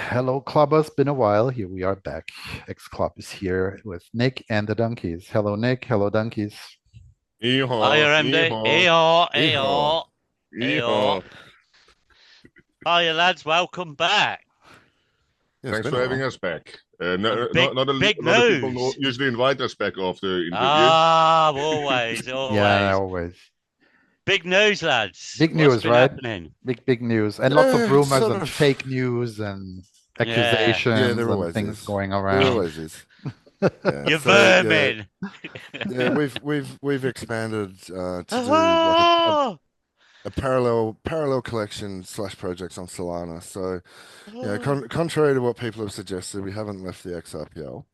Hello, clubbers. Been a while. Here we are back. X Club is here with Nick and the donkeys. Hello, Nick. Hello, donkeys. Hiya, Yeehaw, MD. yeehaw, Eeyore, yeehaw, eeyore, yeehaw. eeyore. Hiya, lads. Welcome back. Yeah, it's Thanks been for a having while. us back. And Not, big, not, a big lot of people news. usually invite us back after interview. Ah, always, Yeah, always. always. Big news, lads. Big What's news, been right? happening? Big news. And lots of Yeah, it's rumors sort and of. fake news and Yeah. Yeah, accusations there and always things is. going There around. always is. Yeah. You So yeah, vermin. yeah, we've expanded to do like a, Oh, a parallel collection slash projects on Solana. So yeah, oh. contrary to what people have suggested, we haven't left the XRPL.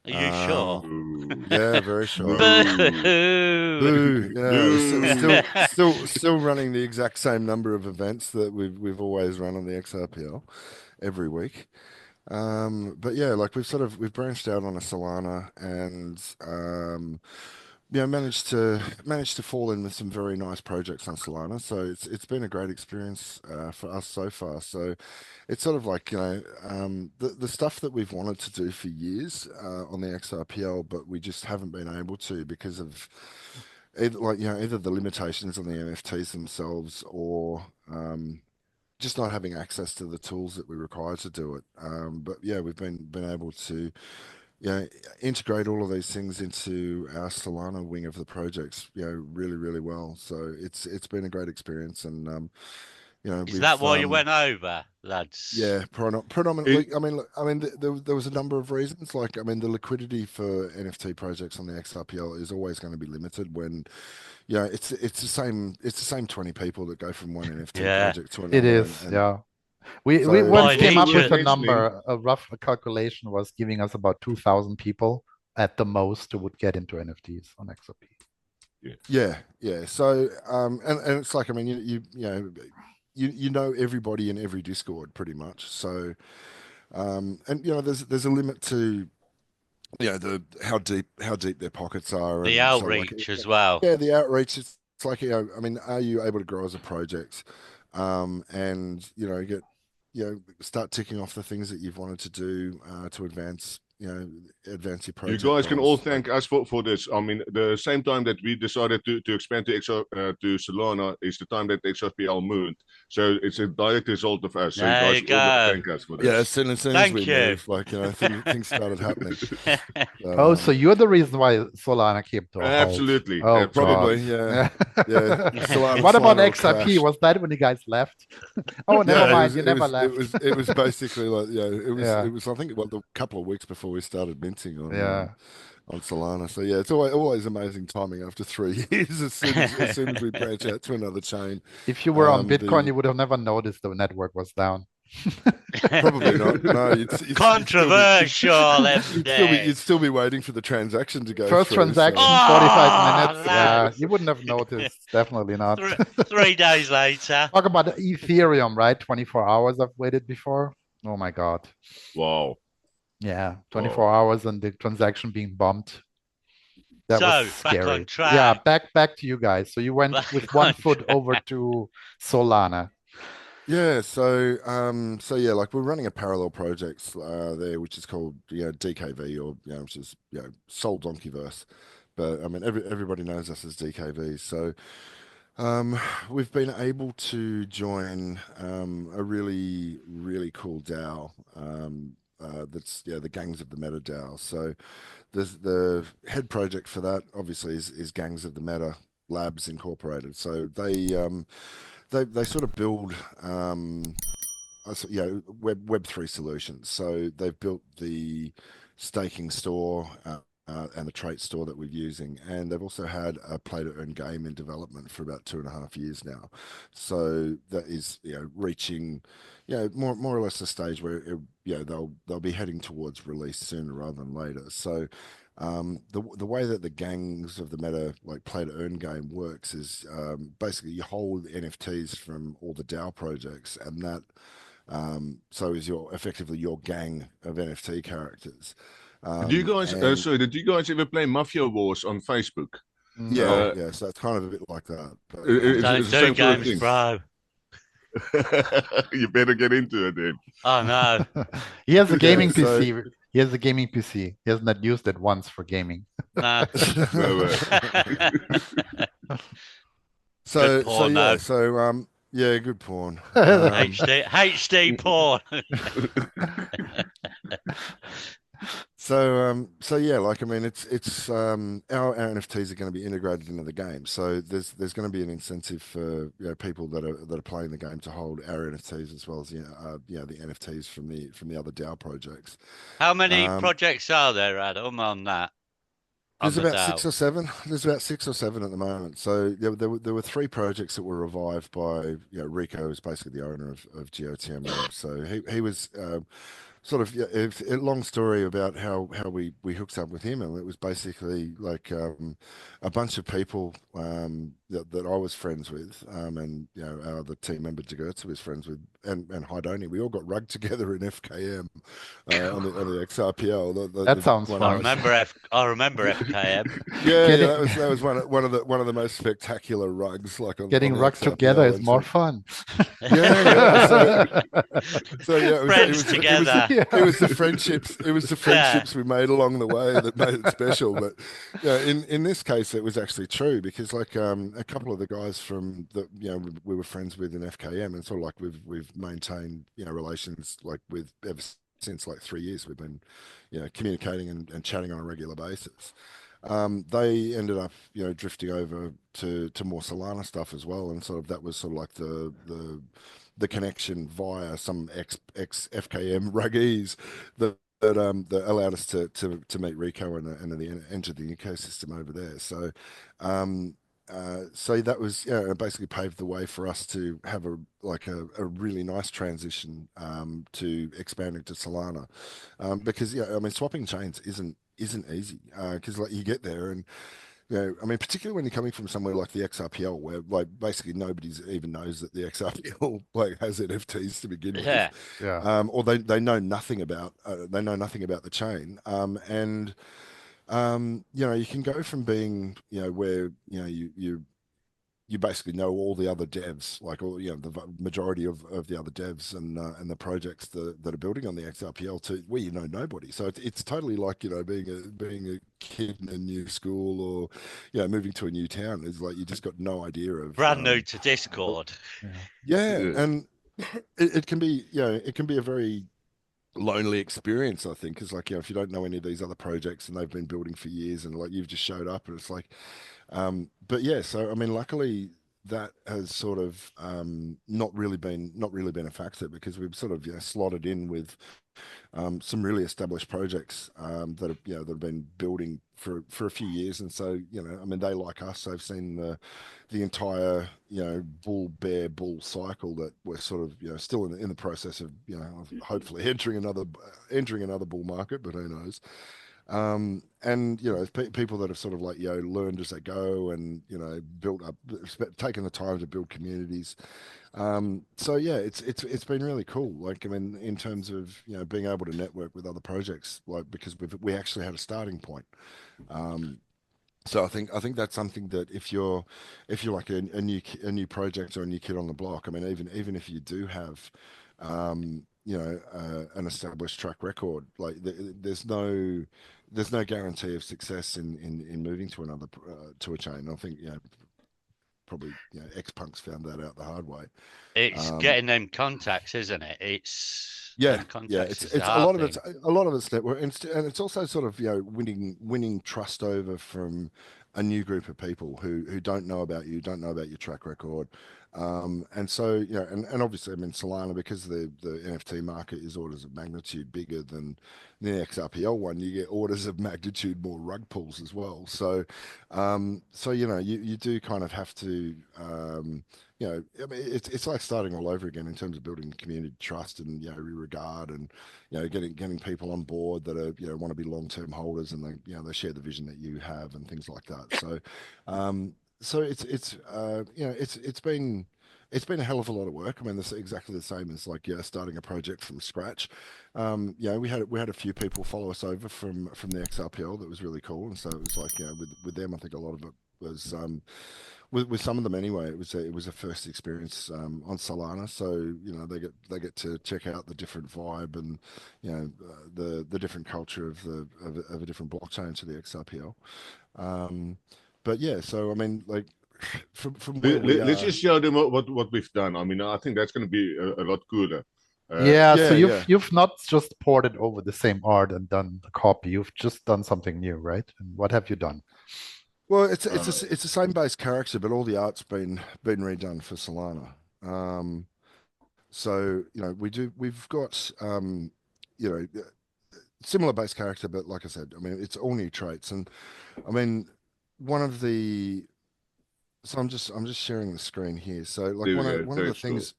Are you sure? Um, Boo. yeah, very sure. Boo. Boo. Boo. Yeah, we're Boo. still running the exact same number of events that we've always run on the XRPL every week. But yeah, like we've branched out on a Solana and managed to fall in with some very nice projects on Solana. So it's been a great experience for us so far. So it's sort of like the stuff that we've wanted to do for years on the XRPL, but we just haven't been able to because of either the limitations on the NFTs themselves or just not having access to the tools that we require to do it. But yeah, we've been able to integrate all of these things into our Solana wing of the projects, really well. So it's been a great experience, and Is that we've why you went over, lads? yeah, predominantly. It, There was a number of reasons. Like, I mean, the liquidity for NFT projects on the XRPL is always going to be limited when, it's the same 20 people that go from one NFT Yeah. project to It another, is, yeah. We so once By came up also with worth a nature. mentioning, number. A rough calculation was giving us about 2,000 people at the most who would get into NFTs on XRP. yeah, yeah. So and it's like, I mean, you know everybody in every Discord pretty much. So and there's a limit to the how deep their pockets are, The and so like outreach as well. yeah, the outreach. It's like, I mean, are you able to grow as a project, and get start ticking off the things that you've wanted to do to advance your you project guys can all goals. Like, thank us for this. I mean, the same time that we decided to expand to Solana is the time that XRPL moved. So it's a direct result of us. So you There guys you all got to go. thank us for yeah, this. as soon as we Thank you. moved, like, things started happening. Oh, so Um, you're the reason why Solana came to a halt. Absolutely, Oh God. Probably, absolutely. yeah, Yeah. yeah. Solana, What about Solana will XRP? crash. Was that when you guys left? Oh, never Yeah, it mind. was You it never was it left. was it was basically like, Yeah. it was I think, well, a couple of weeks before we started minting Yeah. on Solana. So yeah, it's always amazing timing after 3 years. As soon as we branch out to another chain, If you were on Bitcoin, the you would have never noticed the network was down. probably not. No, you'd still be Controversial, you'd MD. still be waiting for the transaction to go First through. So transaction, 45 Oh, minutes. Yeah, you lads. wouldn't have noticed. Definitely not. Three, 3 days later. Talk about Ethereum, right? 24 hours I've waited before. Oh my God. Wow, Yeah, 24 wow. hours and the transaction being bumped. That was So, back on scary. Yeah, track. back to you guys. So you went with Back one on foot over track. to Solana. yeah, so yeah, like, we're running a parallel project there, which is called DKV, or which is Soul Donkeyverse. But I mean, everybody knows us as DKV. So we've been able to join a really cool DAO. That's the Gangs of the Meta DAO. So the head project for that obviously is Gangs of the Meta Labs Incorporated. So they sort of build Web3 solutions. So they've built the staking store and the trait store that we're using, and they've also had a play to earn game in development for about 2.5 years now. So that is reaching more or less a stage where they'll be heading towards release sooner rather than later. So the way that the Gangs of the Meta, like, play to earn game works is, basically you hold NFTs from all the DAO projects, and that so is effectively your gang of NFT characters. And Did you guys ever play Mafia Wars on Facebook? yeah, No. Uh, yeah, so it's kind of a bit like that. But it's Don't the do same sort of games, thing. bro. You better get into it then. Oh no. He has a Yeah, gaming so PC. He has a gaming PC. He has not used it once for gaming. No. No, Good so porn yeah, though. yeah, good porn. HD porn. So yeah, like I mean, it's our NFTs are going to be integrated into the game. So there's going to be an incentive for people that are playing the game to hold our NFTs as well as the NFTs from the other DAO projects. How many Um, projects are there, Adam, on that? On there's the about six DAO? or seven. There's about 6 or 7 at the moment. So there were 3 projects that were revived by Rico is basically the owner of GOTM Labs. So he was sort of long story about how we hooked up with him, and it was basically like a bunch of people that I was friends with, and our other team member Jagertz was friends with, and Hydoni. We all got rugged together in FKM on the XRPL. That sounds one of I the fun. most, remember I remember FKM. yeah, Getting that was one of the most spectacular rugs like on getting the rugged together XRPL, is and more so fun. yeah. So yeah, Friends it was together. Yeah. it was the Yeah. friendships we made along the way that made it special. But yeah, in this case, it was actually true because like a couple of the guys from that we were friends with in FKM, and sort of like we've maintained relations like with ever since like 3 years. We've been communicating and chatting on a regular basis. They ended up, drifting over to more Solana stuff as well, and sort of that was sort of like the connection via some ex FKM ruggies that allowed us to meet Rico and enter the ecosystem over there. So that was it basically paved the way for us to have a really nice transition to expanding to Solana, because I mean swapping chains isn't easy because like you get there and I mean particularly when you're coming from somewhere like the XRPL where like basically nobody's even knows that the XRPL like has NFTs to begin with, Yeah. Yeah. or they know nothing about the chain, and you can go from being where you basically know all the other devs, like all the majority of the other devs and the projects that are building on the XRPL to where you know nobody. So it's totally like being a kid in a new school or moving to a new town. It's like you just got no idea of Brand new to Discord. Yeah. yeah, yeah. and it can be it can be a very lonely experience, I think, because like if you don't know any of these other projects and they've been building for years and like you've just showed up and it's like but yeah, so I mean, luckily that has sort of not really been a factor because we've sort of slotted in with some really established projects that have been building for a few years, and so I mean they like us. They've seen the entire bull cycle that we're sort of still in the process of of hopefully entering another bull market, but who knows. And people that have sort of like learned as they go and built up, taken the time to build communities. So yeah, it's been really cool. Like I mean, in terms of being able to network with other projects, like because we actually had a starting point. Um, so I think that's something that if you're like a new project or a new kid on the block, I mean even if you do have an established track record, like there's no guarantee of success in moving to another to a chain. I think probably ex-punks found that out the hard way. It's Um, getting them contacts, isn't it? It's yeah, them yeah. contacts is the It's hard thing. a lot of it's network, and it's also sort of winning trust over from a new group of people who don't know about you, don't know about your track record, and so and obviously I mean Solana, because the NFT market is orders of magnitude bigger than the XRPL one. You get orders of magnitude more rug pulls as well. So you do kind of have to. I mean, it's like starting all over again in terms of building community trust and regard, and getting people on board that are want to be long-term holders, and they share the vision that you have and things like that. So it's been a hell of a lot of work. I mean, this is exactly the same as like starting a project from scratch. We had a few people follow us over from the XRPL. That was really cool, and so it was like with them, I think a lot of it was with some of them anyway. It was a first experience on Solana, so you know they get to check out the different vibe and you know the different culture of of a different blockchain to the XRPL. But yeah, so I mean, like from where we Let's are, just show them what we've done. I mean, I think that's going to be a lot cooler. Yeah, so yeah, you've yeah. you've not just ported over the same art and done a copy. You've just done something new, right? And what have you done? Well, Uh, it's the same base character, but all the art's been redone for Solana. So you know we've got you know similar base character, but like I said, I mean it's all new traits, and I mean one of the so I'm just sharing the screen here. So like there we go. one of the Trade store. things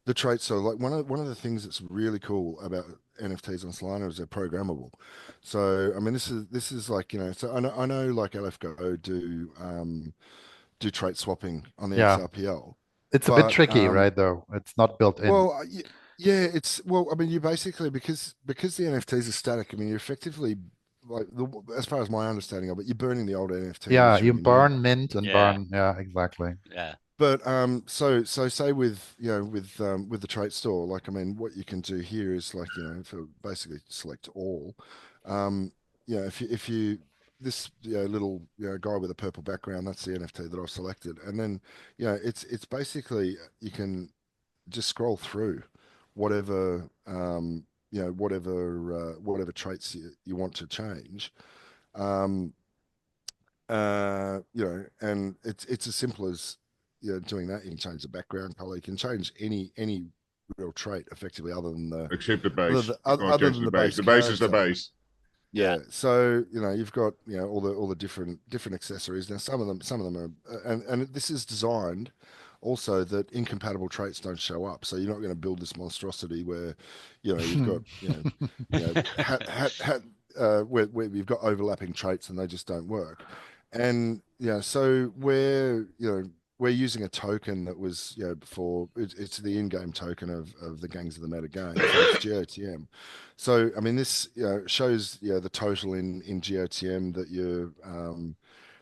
the traits. So like one of the things that's really cool about NFTs on Solana is they're programmable. So I mean this is like you know so I know like LFGO do trait swapping on the Yeah, XRPL, it's a bit but tricky, right? Though it's not built in. well, yeah, it's well. I mean, you basically because the NFTs are static. I mean, you're effectively like as far as my understanding of it, you're burning the old NFT and Yeah, you issuing a new burn one. mint and Yeah, burn. Yeah, exactly. yeah. But so say with you know with the trait store, like I mean, what you can do here is like you know for basically select all, you know if you this you know, little you know guy with a purple background, that's the NFT that I've selected, and then you know it's basically you can just scroll through whatever you know whatever traits you want to change um you know and it's as simple as you know doing that. You can change the background color, you can change any real trait effectively Except the base. You can't other change than the the base. base The base is the character. base. Yeah, so you know you've got you know all the different accessories. Now some of them are and this is designed also that incompatible traits don't show up. So you're not going to build this monstrosity where you know you've got you know hat where you've got overlapping traits and they just don't work. And yeah, so we're using a token that was you know before it's the in-game token of the Gangs of the Meta game. So it's GOTM. So I mean, this you know, shows you know, the total in GOTM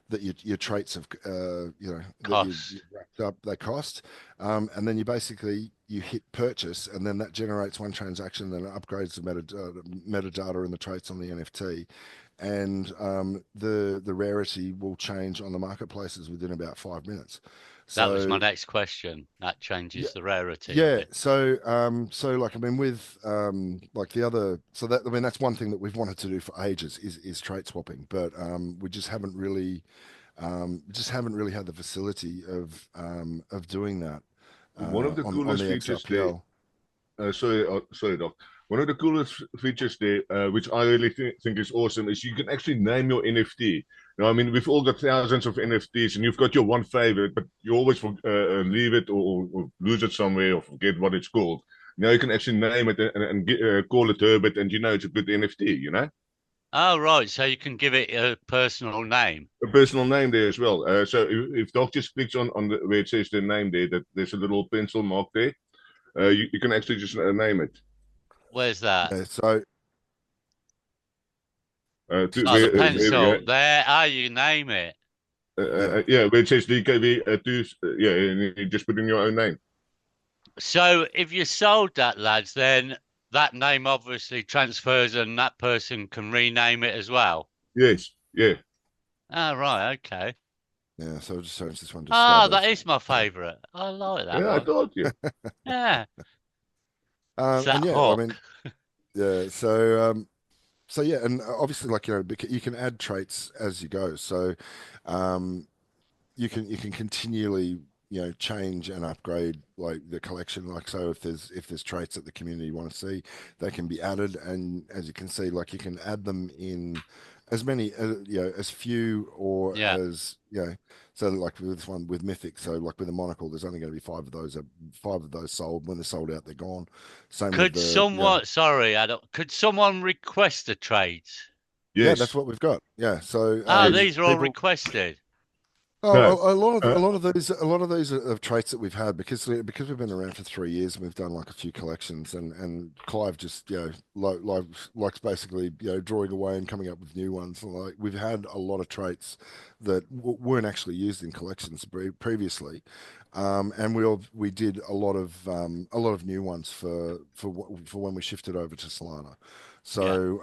that your traits have you know that you Cost. wrapped up they cost, and then you basically you hit purchase, and then that generates one transaction, then it upgrades the metadata and the traits on the NFT, and the rarity will change on the marketplaces within about 5 minutes. That was my So next question. That yeah, changes the rarity of yeah, it. so so like I mean with like the other so that I mean that's one thing that we've wanted to do for ages is trait swapping, but we just haven't really had the facility of doing that One of the on coolest the features there. XRPL. Sorry, Doc. One of the coolest features there, which I really think is awesome, is you can actually name your NFT. Now, I mean, we've all got thousands of NFTs, and you've got your one favorite, but you always leave it or lose it somewhere or forget what it's called. Now you can actually name it and call it Herbert, and you know it's a good NFT. You know, Oh, right. So you can give it a personal name. a personal name there as well. So if Doc just clicks on where it says the name there, that there's a little pencil mark there. You can actually just name it. Where's that? Yeah, so Oh, the There we go. pencil. There. Ah, you name it. yeah, Yeah, where it says DKV, yeah, and you just put in your own name. So if you sold that, lads, then that name obviously transfers and that person can rename it as well. Yes, yeah, Ah, right. Okay. yeah. So I'll just change this one to Ah, Stab that F. is my favourite. I like that yeah. I one. thought you. Yeah. It's that And yeah, I mean, hook. yeah. So yeah, and obviously, like you know, you can add traits as you go. So, um, you can continually you know change and upgrade like the collection. Like so, if there's traits that the community want to see, they can be added. And as you can see, like you can add them in as many you know as few or Yeah. as you know. So like with this one with Mythic, so like with the monocle, there's only going to be five of those sold. When they're sold out, they're gone. Same with Could the you know someone, sorry, Adam, could someone request a trade? yeah, that's Yes, what we've got. Yeah, so Ah, yes. these are all people requested. Oh, No. a Uh, lot of these are traits that we've had because we've been around for 3 years and we've done like a few collections and Clive just likes basically drawing away and coming up with new ones. Like we've had a lot of traits that weren't actually used in collections previously, and we did a lot of new ones for when we shifted over to Solana. Yeah. So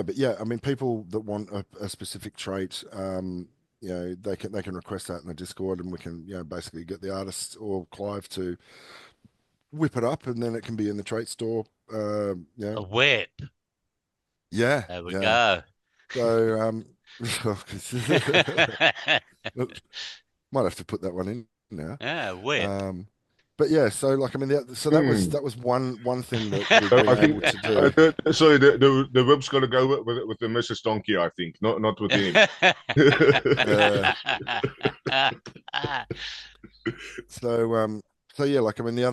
but yeah, I mean people that want a specific trait. They can request that in the Discord, and we can basically get the artist or Clive to whip it up, and then it can be in the trait store. A whip. Yeah, There we yeah. go. So might have to put that one in now. Yeah, whip. But yeah, so like I mean, so hmm. that was one thing that we've been I think able to do. sorry, the whip's got to go with the Mrs. Donkey, I think, not with him. Uh, So yeah, like I mean the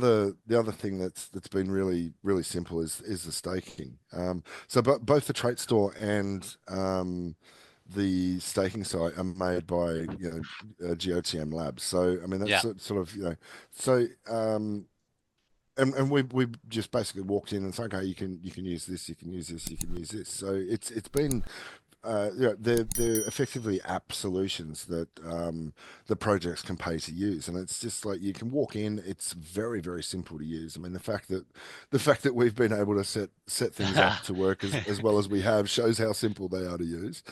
other thing that's been really simple is the staking. So but both the trait store and the staking site are made by GOTM Labs. So I mean that's Yeah. sort of so and we just basically walked in and said, okay, you can use this, you can use this, you can use this. So it's been they're effectively app solutions that the projects can pay to use, and it's just like you can walk in. It's very simple to use. I mean, the fact that we've been able to set things up to work as well as we have shows how simple they are to use.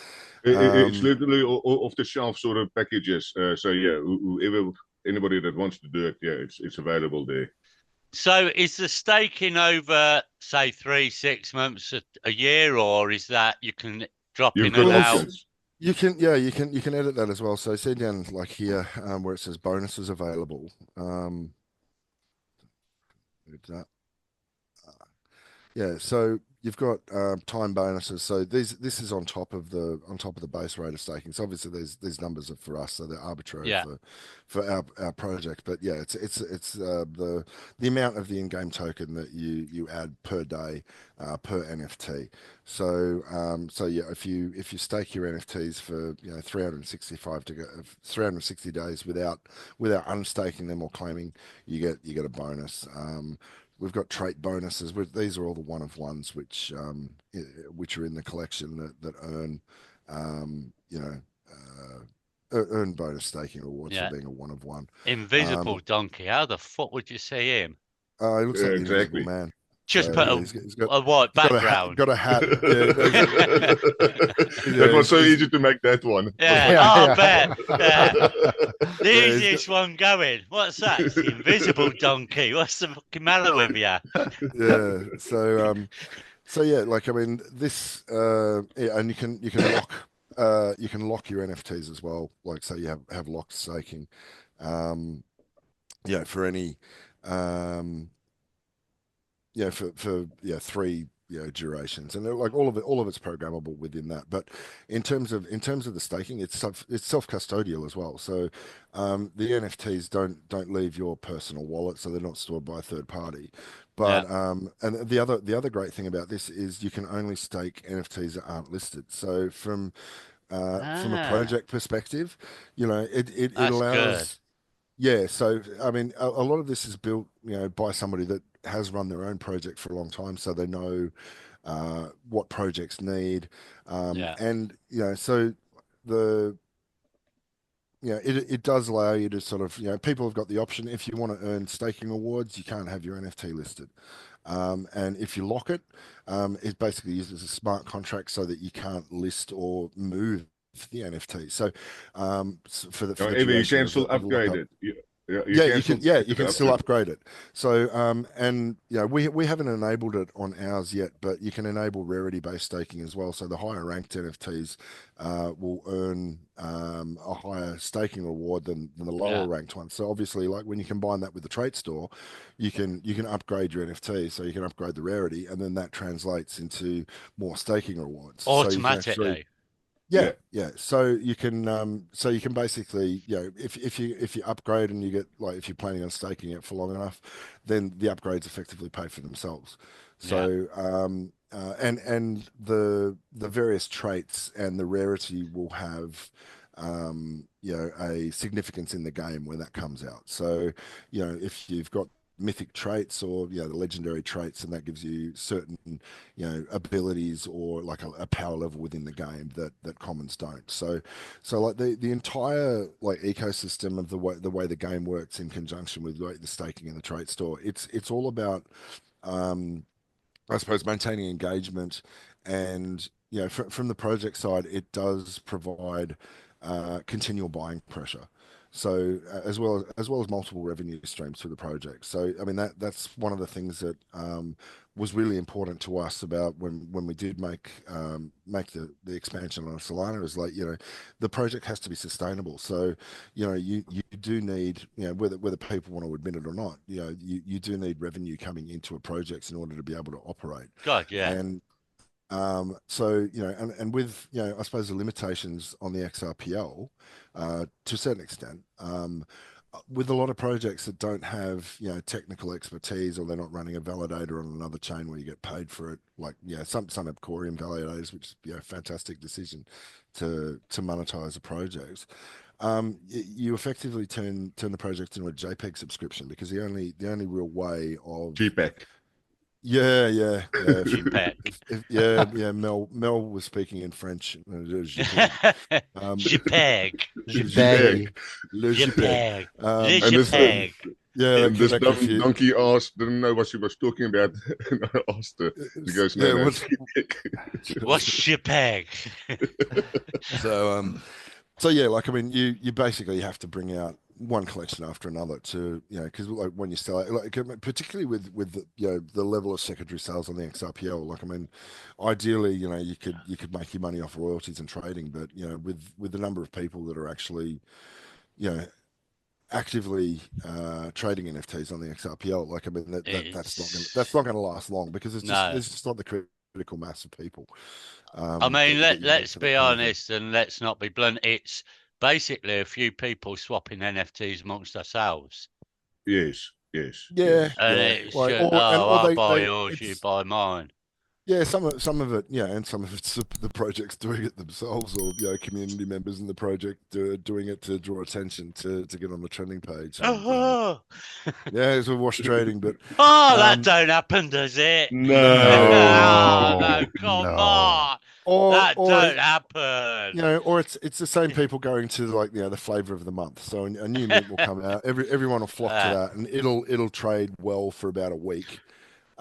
It's Um, literally off the shelf sort of packages. So yeah, whoever anybody that wants to do it, yeah, it's available there. So is the staking over, say, 3, 6 months, a year, or is that you can drop You've in got and well, out? options. you can edit that as well. So see down like here where it says bonuses available. Move that. Yeah, so you've got time bonuses. So this is on top of the base rate of staking. So obviously these numbers are for us, so they're arbitrary Yeah. for our project. But yeah, it's the amount of the in-game token that you add per day per NFT. So yeah, if you stake your NFTs for 360 days without unstaking them or claiming, you get a bonus. We've got trait bonuses. These are all the one of ones which are in the collection that earn, you know, earn bonus staking rewards for Yeah. being a one of one. Invisible Um, donkey. How the fuck would you see him? he looks like the Invisible Exactly. Man. Just So put yeah, a white he's background. got a hat. Yeah, no, That yeah, was so easy to make that one. Yeah. Yeah, Oh, bet. Yeah. yeah. The yeah, easiest one going. What's that? It's the invisible donkey. What's the fucking matter with you? yeah. So yeah, like I mean, this yeah, and you can lock your NFTs as well. Like say you have locked staking, um, for any um, for three durations, and like all of it's programmable within that. But in terms of the staking, it's self custodial as well. So the NFTs don't leave your personal wallet, so they're not stored by a third party. Yeah. But and the other great thing about this is you can only stake NFTs that aren't listed. So from a Ah, project perspective, it that's good. allows. Yeah, so I mean, a lot of this is built, by somebody that has run their own project for a long time, so they know what projects need, Yeah. and so the it does allow you to sort of people have got the option if you want to earn staking rewards, you can't have your NFT listed, and if you lock it, it basically uses a smart contract so that you can't list or move the NFT. So, for the However, you duration can still of the upgrade lockup. it. You can still Yeah, take you it can up still to. upgrade it. So, and we haven't enabled it on ours yet, but you can enable rarity based staking as well. So the higher ranked NFTs will earn a higher staking reward than the lower Yeah. ranked ones. So obviously, like when you combine that with the trait store, you can upgrade your NFT, so you can upgrade the rarity, and then that translates into more staking rewards. So you can actually Automatically. yeah, Yeah. yeah. So you can basically, if you upgrade and you get like if you're planning on staking it for long enough, then the upgrades effectively pay for themselves. Yeah. So and the various traits and the rarity will have a significance in the game when that comes out. So, if you've got mythic traits or the legendary traits, and that gives you certain abilities or like a power level within the game that commons don't. So like the entire like ecosystem of the way the game works in conjunction with like the staking and the trait store, it's all about I suppose maintaining engagement, and from the project side, it does provide continual buying pressure. So as well as multiple revenue streams through the project. So I mean that's one of the things that was really important to us about when we did make the expansion on Solana, is like the project has to be sustainable. So you do need, whether people want to admit it or not, you do need revenue coming into a project in order to be able to operate. God, yeah. And so and with I suppose the limitations on the XRPL to a certain extent, with a lot of projects that don't have technical expertise, or they're not running a validator on another chain where you get paid for it, like some have Corium validators, which is fantastic decision to monetize a project. You effectively turn the project into a JPEG subscription, because the only real way of GPEG. yeah. JPEG. Mel was speaking in French. JPEG. JPEG. JPEG. Le JPEG. JPEG. Le And this, JPEG. Yeah, and this that dumb confused. donkey didn't know what she was talking about. And I asked her. She goes, no, no, what's What's JPEG? So yeah, like I mean, you basically have to bring out one collection after another to because like when you sell it, like particularly with the level of secondary sales on the XRPL, like I mean, ideally you could make your money off royalties and trading, but with the number of people that are actually you know actively trading NFTs on the XRPL, like I mean that's not gonna last long, because there's just not the critical mass of people. I mean, let's be kind of honest, and let's not be blunt. It's basically a few people swapping NFTs amongst ourselves. yes. And it's like, just, I buy yours, you buy mine. Yeah, some of it, and some of it's the projects doing it themselves, or community members in the project doing it to draw attention to get on the trending page. And, yeah, it's a wash trading, but that don't happen, does it? No. No, come on. or That or don't happen. or it's the same people going to like the flavor of the month. So a new mint will come out, everyone will flock to that, and it'll trade well for about a week.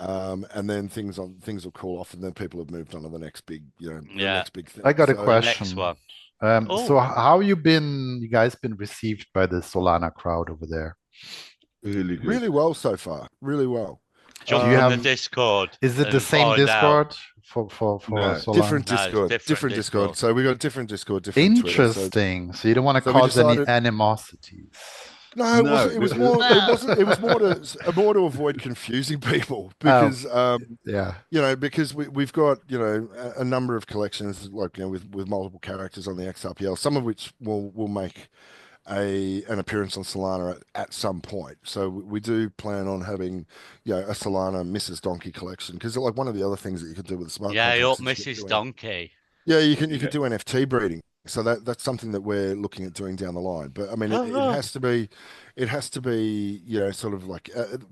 And then things will cool off, and then people have moved on to the next big, the next big thing. I got a Next question. one. So how you guys been received by the Solana crowd over there? Really good. Really well so far. Really well. Jump Do you on have the Discord. Is it the and same find out. Discord for No, Solana? Different No, it's Discord. different Discord. So we got a different Discord, different Twitter. Interesting. So you don't want to So we cause any decided- animosities. No, it No, wasn't. It was this more. is- It wasn't. It was more to avoid confusing people, because Yeah. because we've got a number of collections, like with multiple characters on the XRPL, some of which will make an appearance on Solana at some point. So we do plan on having a Solana Mrs. Donkey collection, because like one of the other things that you could do with the smart Yeah, contracts up is Mrs. Donkey. yeah, you can do NFT breeding. So that's something that we're looking at doing down the line. But I mean, it has to be, sort of like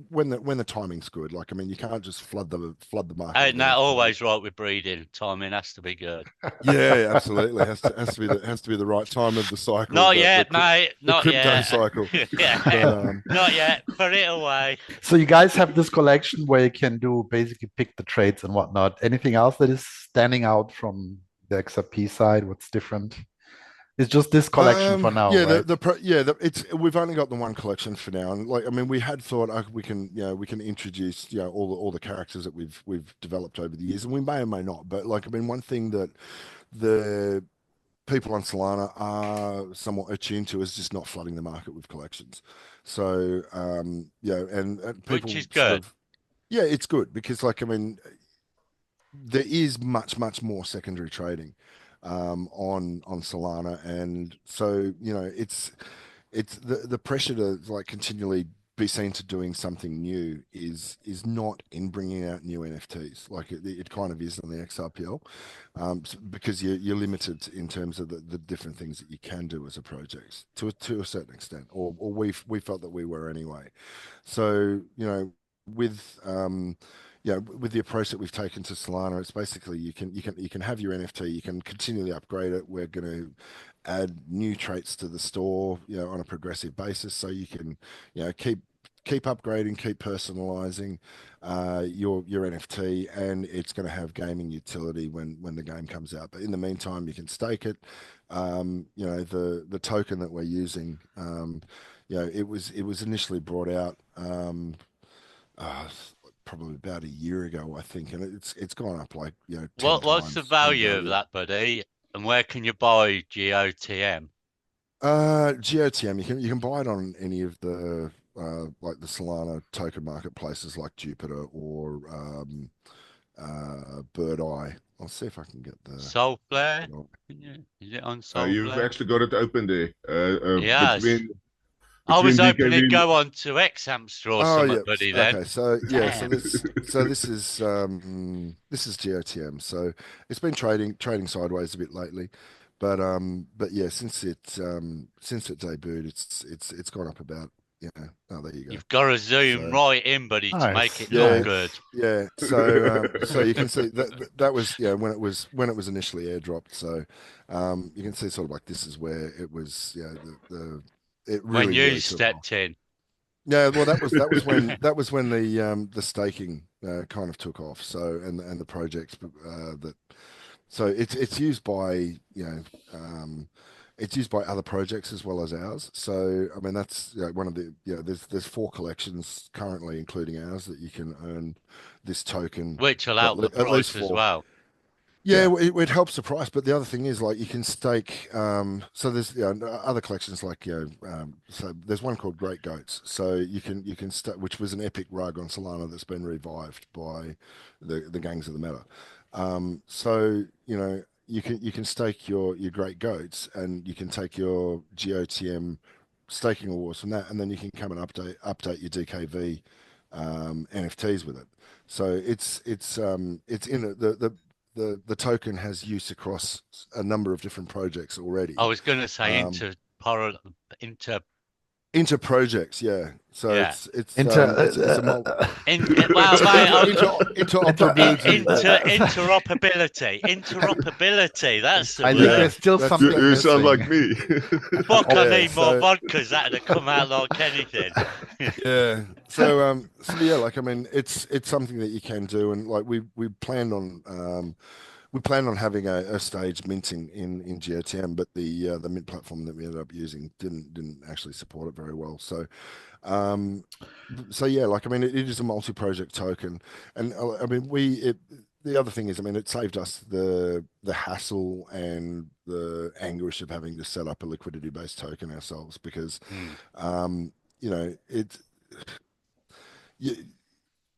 when the timing's good. Like I mean, you can't just flood the market. Ain't that always right with breeding? Timing has to be good. Yeah, absolutely. Has to be the right time of the cycle. Not yet, mate. Not crypto yet. cycle. Yeah. But, Not yet. Put it away. So you guys have this collection where you can do basically pick the trades and whatnot. Anything else that is standing out from the XRP side? What's different? It's just this collection for now, yeah, right? we've only got the one collection for now, and like I mean, we had thought we can introduce all the characters that we've developed over the years, and we may or may not. But like I mean, one thing that the people on Solana are somewhat attuned to is just not flooding the market with collections. So and people, which is good. It's good, because like I mean, there is much more secondary trading on Solana, and so it's the pressure to like continually be seen to doing something new is not in bringing out new NFTs like it kind of is on the XRPL, because you're limited in terms of the different things that you can do as a project to a certain extent, or we felt that we were anyway. So with with the approach that we've taken to Solana, it's basically you can have your NFT, you can continually upgrade it. We're going to add new traits to the store, on a progressive basis, so you can, keep upgrading, keep personalizing your NFT, and it's going to have gaming utility when the game comes out. But in the meantime, you can stake it. The token that we're using, it was initially brought out. Uh, Probably about a year ago, I think, and it's gone up like 10 What's the times in value of value. that, buddy? And where can you buy GOTM? GOTM, you can buy it on any of the like the Solana token marketplaces like Jupiter or Bird Eye. I'll see if I can get the Soulflare? Bird Is it on You've Soulflare? actually got it open there. Yes. Between I was hoping it'd DKV. go on to Xhamster or Oh something, yeah. buddy, then. Okay. So yeah. So Damn. this is GOTM. So it's been trading sideways a bit lately, but yeah, since it debuted, it's gone up about. Oh, there you go. You've got to zoom So right in, buddy, to make Nice, it look yeah, good. nice. yeah. So you can see that was when it was initially airdropped. So you can see sort of like this is where it was. It When you really took off. stepped in. Yeah, well, that was when the staking kind of took off. So and the projects that so it's used by it's used by other projects as well as ours. So I mean that's one of the there's 4 collections currently, including ours, that you can earn this token. Which will Well, help the at least price as 4. well. Yeah, it helps the price, but the other thing is like you can stake. So there's other collections like so there's one called Great Goats. So you can stake, which was an epic rug on Solana that's been revived by the gangs of the meta. So you can stake your Great Goats, and you can take your GOTM staking awards from that, and then you can come and update your DKV NFTs with it. So it's in the token has use across a number of different projects already. I was going to say Um, into into projects, yeah. So yeah. it's a mul Well, mate, interoperability. interoperability. That's the I think Yeah, word. there's still that's You, something you sound like missing. me. Fuck, I yeah. need more So vodkas. That'd have come out like anything. yeah. So yeah, like I mean, it's something that you can do, and like we planned on having a staged minting in GOTM, but the mint platform that we ended up using didn't actually support it very well. Um, so yeah, like I mean, it is a multi-project token, and I mean, the other thing is, I mean, it saved us the hassle and the anguish of having to set up a liquidity-based token ourselves, because it you,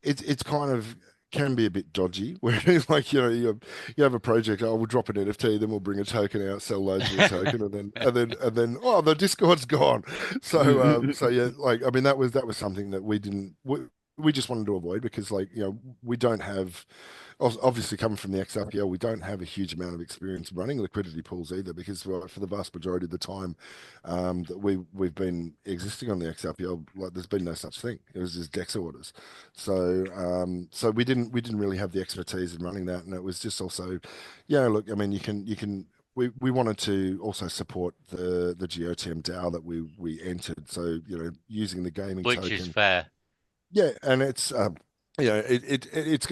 it's kind of can be a bit dodgy where it's like you have a project. Oh, we'll drop an NFT, then we'll bring a token out, sell loads of the token, and then oh, the Discord's gone. So yeah, like I mean that was something that we just wanted to avoid, because like we don't have, obviously coming from the XRPL, we don't have a huge amount of experience running liquidity pools either, because for the vast majority of the time that we've been existing on the XRPL, like there's been no such thing. It was just DEX orders. So we didn't really have the expertise in running that, and it was just also, look, I mean, you can. We wanted to also support the GOTM DAO that we entered, so using the gaming Which is token. fair. Yeah, and it's going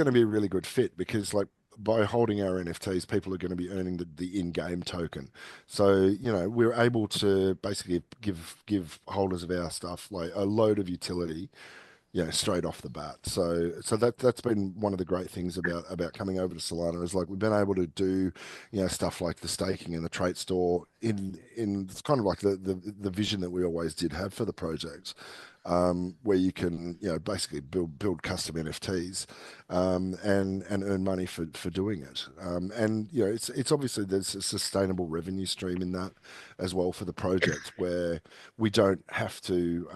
to be a really good fit, because like by holding our NFTs, people are going to be earning the in-game token. So we're able to basically give holders of our stuff like a load of utility, straight off the bat. So that's been one of the great things about coming over to Solana, is like we've been able to do stuff like the staking and the trait store in it's kind of like the vision that we always did have for the project, where you can basically build custom NFTs, and earn money for doing it. And it's obviously there's a sustainable revenue stream in that as well for the project, where we don't have to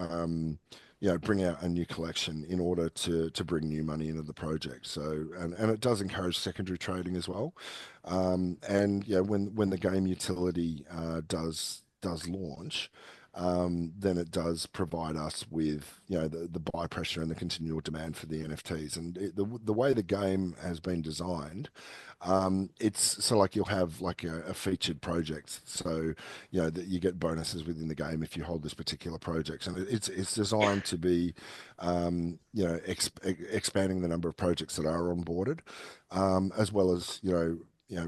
bring out a new collection in order to bring new money into the project. So and it does encourage secondary trading as well. And when the game utility does launch, then it does provide us with the buy pressure and the continual demand for the NFTs. And the way the game has been designed, it's so like you'll have like a featured project, so that you get bonuses within the game if you hold this particular project, and it's designed to be expanding the number of projects that are onboarded, as well as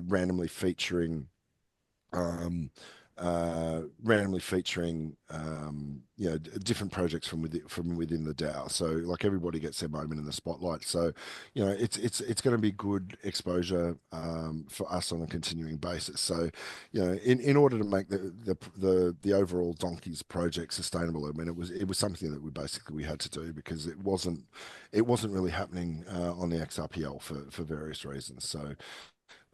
randomly featuring um, different projects from within the DAO. So like everybody gets their moment in the spotlight. So it's going to be good exposure for us on a continuing basis. So in order to make the overall Donkeys project sustainable, I mean it was something that we had to do because it wasn't really happening on the XRPL for various reasons. So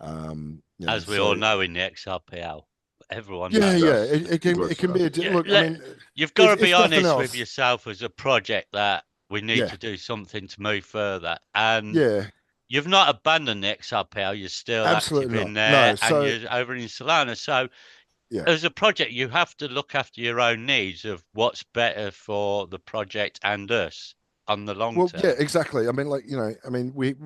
As we all know in the XRPL, everyone yeah, knows. yeah, it can be look. I mean, You've got to be if nothing honest with else, yourself as a project that we need yeah, to do something to move further. And yeah, you've not abandoned the XRPL, you're still active absolutely in not. No, there and so you're over in Solana. So yeah, as a project, you have to look after your own needs of what's better for the project and us on the long well, yeah, term. exactly. I mean, like I mean, we've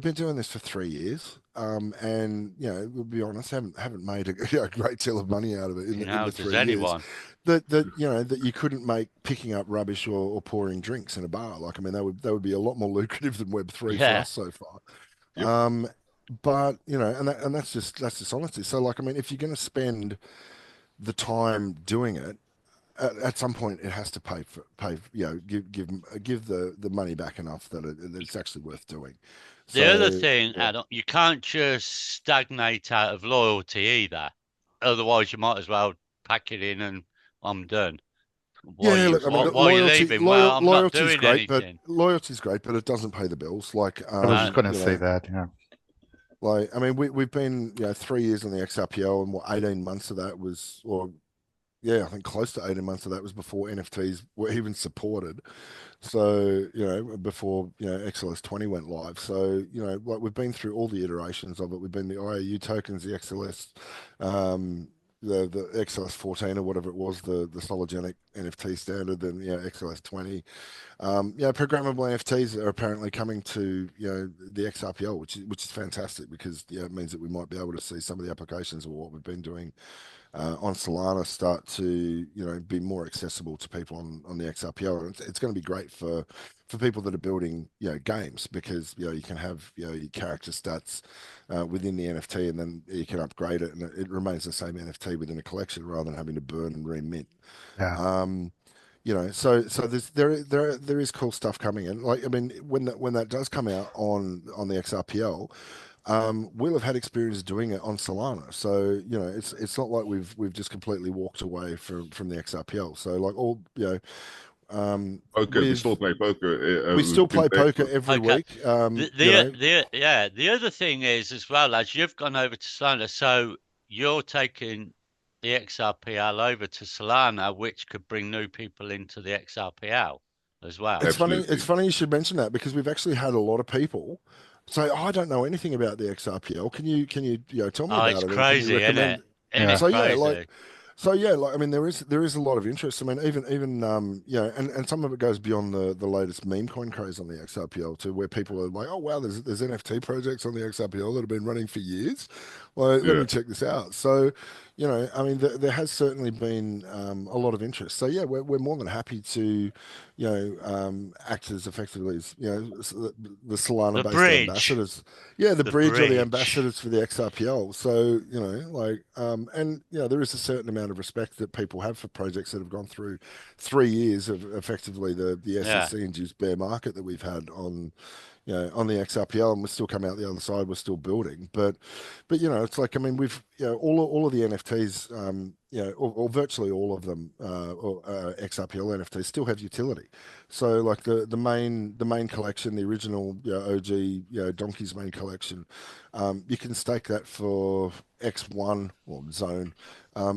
been doing this for 3 years, and we'll be honest, haven't made a great deal of money out of it in the Does 3 years. anyone? That you couldn't make picking up rubbish or pouring drinks in a bar. Like, I mean, that would be a lot more lucrative than Web3 for Yeah. us so far. Yep. But that's just honesty. So, like, I mean, if you're going to spend the time doing it, at some point it has to give the money back enough that it's actually worth doing. The other So thing, Yeah. Adam, you can't just stagnate out of loyalty either. Otherwise, you might as well pack it in and I'm done. yeah, look, I mean, Why are you leaving? Well, I'm not doing anything. loyalty's great, but it doesn't pay the bills. Like, I was just No, gonna say that, yeah. like, I mean, we've been 3 years on the XRPL, and 18 months of that was, or yeah, I think close to 18 months of that was before NFTs were even supported. So, before, XLS20 went live. So, like we've been through all the iterations of it. We've been the IOU tokens, the XLS, the XLS14 or whatever it was, the Sologenic NFT standard, then, XLS20. Programmable NFTs are apparently coming to, the XRPL, which is fantastic because, it means that we might be able to see some of the applications of what we've been doing on Solana start to be more accessible to people on the XRPL. And it's going to be great for people that are building games because you can have your character stats within the NFT, and then you can upgrade it and it remains the same NFT within a collection rather than having to burn and remint. Yeah. So there is cool stuff coming in. Like, I mean, when that does come out on the XRPL, we'll have had experience doing it on Solana. So it's not like we've just completely walked away from the XRPL. So like all Poker. We still play poker. we still play poker every okay. week. The other thing is as well as you've gone over to Solana, so you're taking the XRPL over to Solana, which could bring new people into the XRPL as well. It's funny. Absolutely. It's funny you should mention that because we've actually had a lot of people say, "I don't know anything about the XRPL. Can you tell me Oh, about it's it? And can you crazy, isn't it? recommend?" Isn't Yeah. it So yeah, crazy? like, I mean, there is a lot of interest. I mean, even and some of it goes beyond the latest meme coin craze on the XRPL to where people are like, "Oh wow, there's NFT projects on the XRPL that have been running for years. Like, let Yeah. me check this out." So, I mean, there has certainly been a lot of interest. So yeah, we're more than happy to, act as effectively as the The Solana-based bridge, ambassadors. Yeah, the the bridge or the bridge. ambassadors for the XRPL. So, like, and there is a certain amount of respect that people have for projects that have gone through 3 years of effectively the Yeah. SEC-induced bear market that we've had on the XRPL, and we're still coming out the other side. We're still building, but it's like, I mean, we've all of the NFTs, or virtually all of them, or XRPL NFTs still have utility. So like the main collection, the original OG Donkey's main collection, you can stake that for X1 or Zone,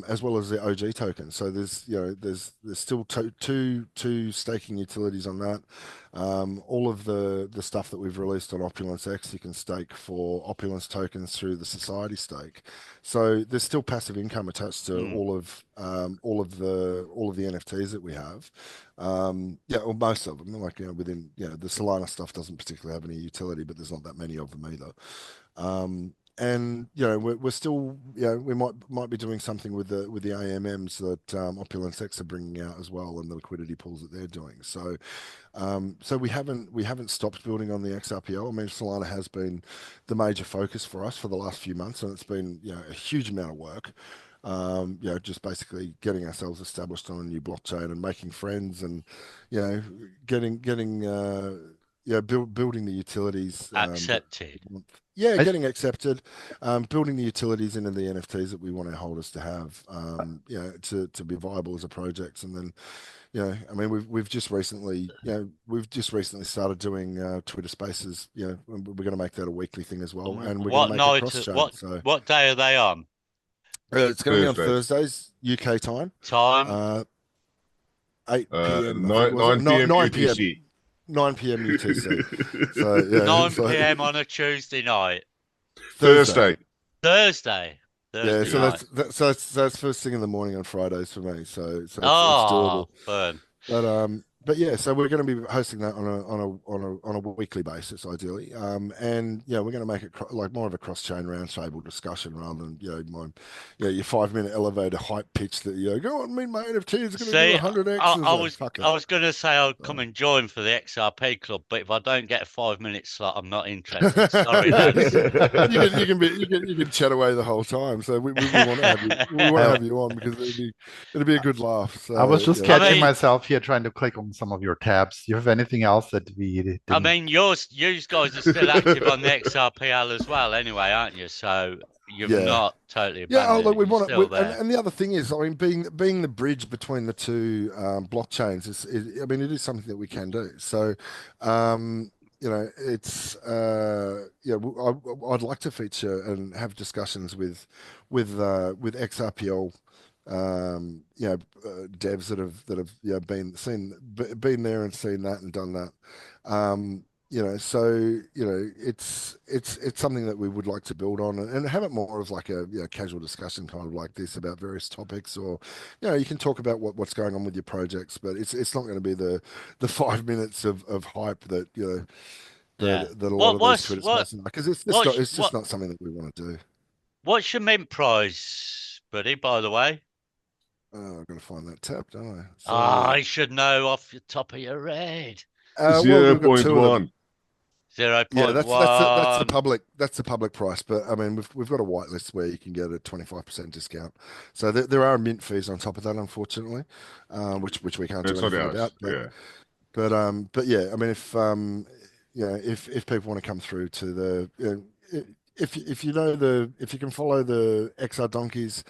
as well as the OG token. So there's still two staking utilities on that. All of the stuff that we've released on Opulence X, you can stake for Opulence tokens through the society stake. So there's still passive income attached to all of the NFTs that we have. Or most of them. Like within the Solana stuff doesn't particularly have any utility, but there's not that many of them either. And we're still we might be doing something with the AMMs that Opulence X are bringing out as well, and the liquidity pools that they're doing. So we haven't stopped building on the XRPL. I mean, Solana has been the major focus for us for the last few months, and it's been a huge amount of work. Just basically getting ourselves established on a new blockchain and making friends, and getting building the utilities accepted. Getting accepted, building the utilities into the NFTs that we want our holders to have, to be viable as a project. And then I mean, we've just recently started doing Twitter Spaces. We're going to make that a weekly thing as well, and we're going to make it cross chain. What day are they on? It's going to be on Thursdays UK time. 8 p.m. 9 p.m. UTC. 9 p.m. UTC. So 9 p.m. on a Tuesday night. Thursday. Yeah, so that's first thing in the morning on Fridays for me. So it's doable. Fun. But yeah, so we're going to be hosting that on a weekly basis, ideally. And we're going to make it like more of a cross-chain roundtable discussion rather than your 5-minute elevator hype pitch that go on, my NFT is going to do 100x. I was going to say I'll come and join for the XRP club, but if I don't get a 5-minute slot, I'm not interested. Sorry, lads. you can chat away the whole time. So we want to have you. We want to have you on because it'll be a good laugh. So, I was just catching myself here trying to click on some of your tabs. Do you have anything else that we didn't? I mean, you guys are still active on the XRPL as well, anyway, aren't you? So you've not totally abandoned. Look, we want to, and the other thing is, I mean, being the bridge between the two blockchains it is something that we can do. So, it's I'd like to feature and have discussions with XRPL. Devs that have been there and seen that and done that. It's something that we would like to build on and have it more of like a casual discussion kind of like this about various topics, or you can talk about what's going on with your projects, but it's not going to be the 5 minutes of hype that that a lot of these Twitter spaces, because it's just not something that we want to do. What's your mint prize, buddy, by the way? I'm going to find that tab, don't I? So, I should know off the top of your head. 0.1. 0.1. Yeah, that's the public price. But I mean, we've got a whitelist where you can get a 25% discount. So there are mint fees on top of that, unfortunately, which we can't do anything about. But yeah, I mean, if people want to come through to the if you can follow the XR Donkeys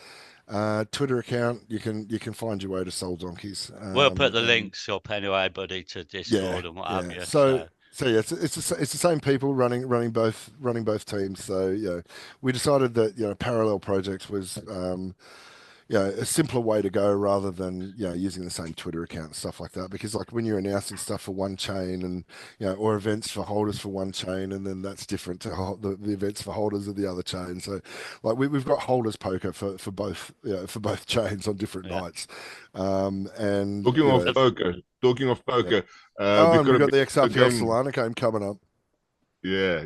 Twitter account, you can find your way to Soul Donkeys. We'll put the links up anyway, buddy, to Discord and what have you. So yeah, it's the same people running both teams. So we decided that parallel projects was a simpler way to go rather than using the same Twitter account and stuff like that, because like when you're announcing stuff for one chain and or events for holders for one chain, and then that's different to the events for holders of the other chain. So like we've got holders poker for both chains on different nights. And talking of poker, we've got the XRPL Solana game coming up. Yeah.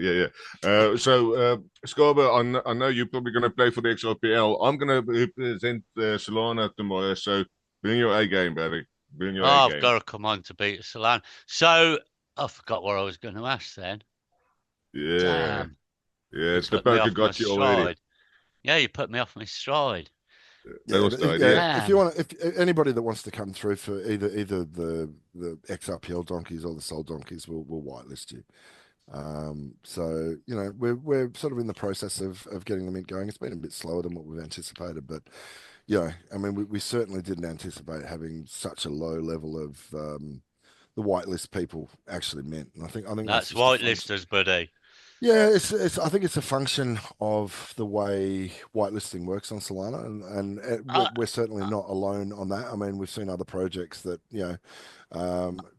So, Scarber, I know you're probably going to play for the XRPL. I'm going to represent Solana tomorrow. So, bring your A game, buddy. Bring your A game. I've got to come on to beat Solana. So, I forgot what I was going to ask then. Yeah. Damn. Yeah, it's the poker got you already. Yeah, you put me off my stride. If you want, if anybody that wants to come through for either the XRPL donkeys or the Soul donkeys, we'll whitelist you. So we're sort of in the process of getting the mint going. It's been a bit slower than what we've anticipated, but I mean we certainly didn't anticipate having such a low level of the whitelist people actually mint. And I think that's whitelisters, buddy. Yeah, it's I think it's a function of the way whitelisting works on Solana, and Uh, we're certainly not alone on that. I mean, we've seen other projects that,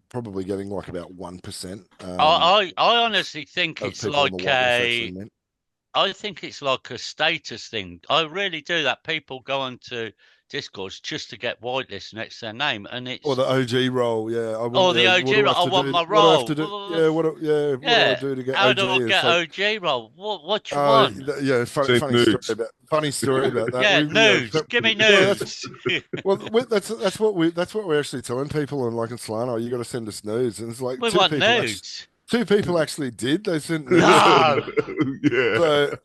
probably getting like about 1% I honestly think of it's people on the like whitelist actually a mint. I think it's like a status thing. I really do that. People go onto Discords just to get whitelist next to their name, and Or it's the OG role, yeah. I want, oh the what OG. do I have I to want do? my What do I have to role. do? Yeah, what do I Yeah. do to get How OG? do I It's get like, OG role? What you oh, want? yeah, Send nudes. funny story about that. Yeah, Yeah, nudes. Give me yeah, that's nudes. well, that's what we're actually telling people. And like in Solano, you got to send us nudes, and it's like We want nudes. two people actually did. They sent nudes, and No. Yeah. so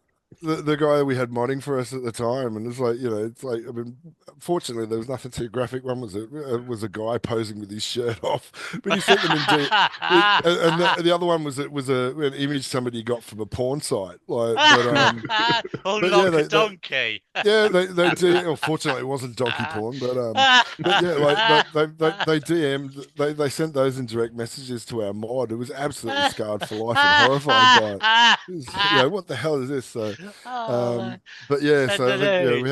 the guy we had modding for us at the time, and it's like, it's like, I mean, fortunately there was nothing too graphic. One was was a guy posing with his shirt off, but he sent them in and the other one was an image somebody got from a porn site, like, but yeah, Unlock a donkey. yeah, they do. Well, fortunately, it wasn't donkey porn, but yeah, like they DM'd, they sent those in direct messages to our mod. It was absolutely scarred for life and horrified by it. What the hell is this? So, Oh, but yeah, send so I a think, nude.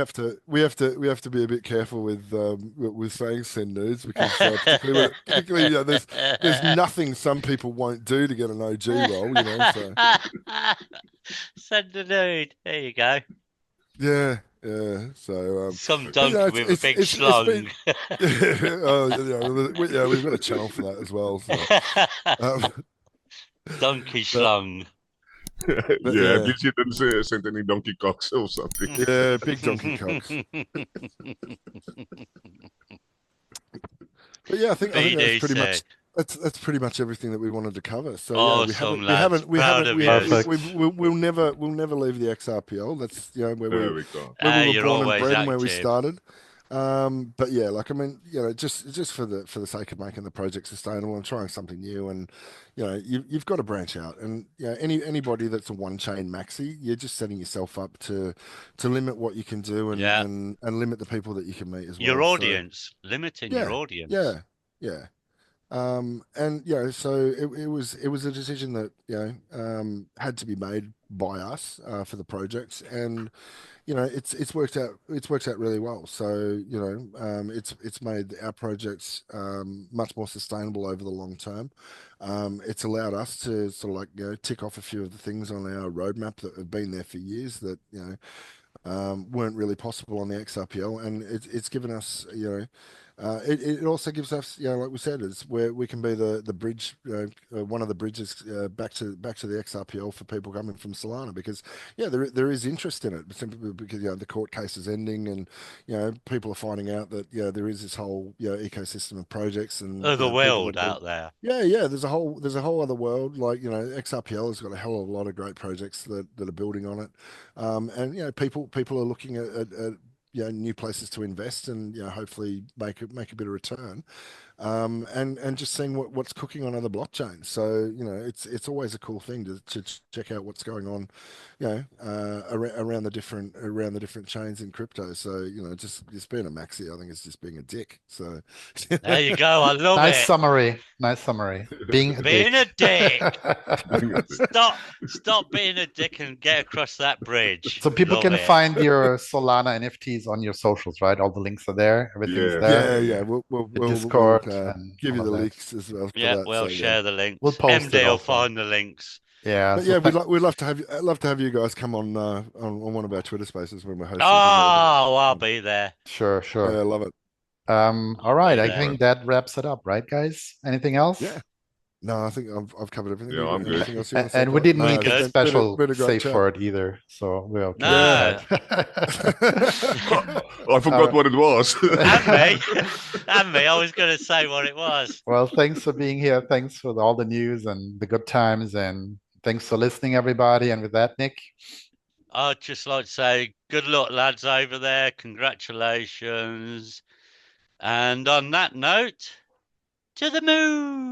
we have to be a bit careful with saying send nudes, because particularly, there's nothing some people won't do to get an OG role, So Send a nude. There you go. yeah, yeah. So Some but donkey with a big it's been schlong. oh, we've got a channel for that as well. So, um, Donkey but schlong. Yeah, at yeah, least you didn't say, send any donkey cocks or something. yeah, big donkey cocks. But yeah, I think BDC. that's pretty much everything that we wanted to cover. So yeah, Awesome, lads. Proud of you. Perfect. we'll never leave the XRPL. That's, There we go. where we were You're born and always bred and where we active. started. But yeah, like, I mean, just for the sake of making the project sustainable and trying something new, and you've got to branch out. And anybody that's a one chain maxi, you're just setting yourself up to limit what you can do, and Yeah. limit the people that you can meet as Your well. So audience. Limiting your yeah, audience. yeah, yeah. And so it was a decision that had to be made by us for the projects, and it's worked out really well. So it's made our projects much more sustainable over the long term. It's allowed us to sort of, like, tick off a few of the things on our roadmap that have been there for years, that weren't really possible on the XRPL, and it's given us, it also gives us, like we said, is where we can be the bridge, one of the bridges back to the XRPL for people coming from Solana, because there is interest in it, simply because the court case is ending, and people are finding out that there is this whole ecosystem of projects, and Other people that world have been. out there. Yeah, there's a whole other world. Like, XRPL has got a hell of a lot of great projects that are building on it, and people are looking at new places to invest, and hopefully make a bit of return, and just seeing what's cooking on other blockchains. So it's always a cool thing to check out what's going on, around the different chains in crypto. So just being a maxi, I think, is just being a dick. So There you go. I love Nice it. summary. Nice summary. Being a Being a dick. Being Stop being a dick and get across that bridge. So people Love can it. find your Solana NFTs on your socials, right? All the links are there. Everything is Yeah, there. yeah, we'll The Discord we'll and give all you of the that. links as well for Yeah, that. we'll So yeah. share the We'll links. post it MD will also. find the links. Yeah. But So yeah, we'd love to have you guys come on one of our Twitter spaces when we're hosting. Oh, I'll be there. sure, Yeah, sure. I love it. All I'll right. be I there. think that wraps it up, right, guys? Anything else? Yeah. No, I think I've covered everything. Yeah, I'm good. Anything else you want to say, And we Clive? didn't No, need We the good? special been a great save chat. for it either, so we're okay No. with that. I forgot what it was. And me. And me. I was going to say what it was. Well, thanks for being here. Thanks for all the news and the good times, and thanks for listening, everybody. And with that, Nick, I'd just like to say good luck, lads, over there. Congratulations. And on that note, to the moon.